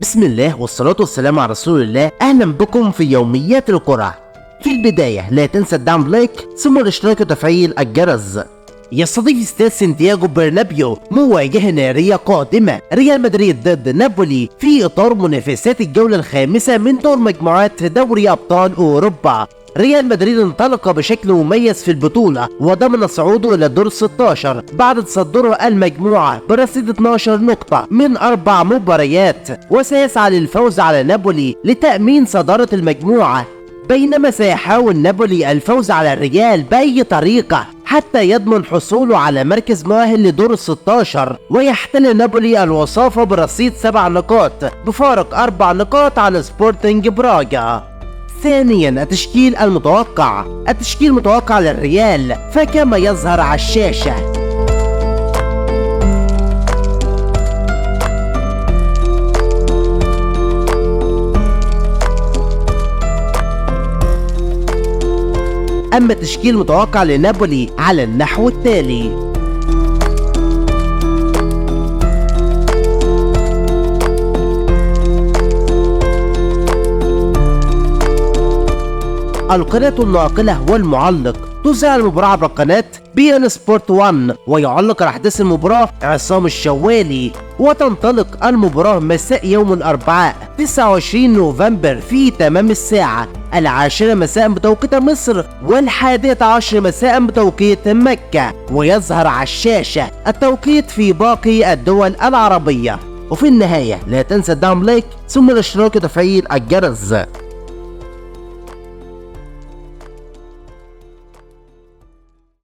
بسم الله والصلاة والسلام على رسول الله. أهلا بكم في يوميات الكرة. في البداية لا تنسى الدعم لايك ثم الاشتراك وتفعيل الجرس. يستضيف استاد سانتياغو برنابيو مواجهة نارية قادمة ريال مدريد ضد نابولي في إطار منافسات الجولة الخامسة من دور مجموعات دوري أبطال أوروبا. ريال مدريد انطلق بشكل مميز في البطولة وضمن صعوده إلى دور 16 بعد تصدره المجموعة برصيد 12 نقطة من 4 مباريات، وسيسعى للفوز على نابولي لتأمين صدارة المجموعة، بينما سيحاول نابولي الفوز على الريال بأي طريقة حتى يضمن حصوله على مركز مؤهل لدور 16، ويحتل نابولي الوصافة برصيد 7 نقاط بفارق 4 نقاط على سبورتنج براغا. ثانيا التشكيل المتوقع للريال فكما يظهر على الشاشة. أما التشكيل المتوقع لنابولي على النحو التالي: القناة الناقلة والمعلق تذاع المباراة عبر قناة بي ان سبورت 1، ويعلق على أحداث المباراة عصام الشوالي، وتنطلق المباراة مساء يوم الأربعاء 29 نوفمبر في تمام الساعة 10 مساء بتوقيت مصر و11 مساء بتوقيت مكة، ويظهر على الشاشة التوقيت في باقي الدول العربية. وفي النهاية لا تنسى الدعم لايك ثم الاشتراك وتفعيل الجرس.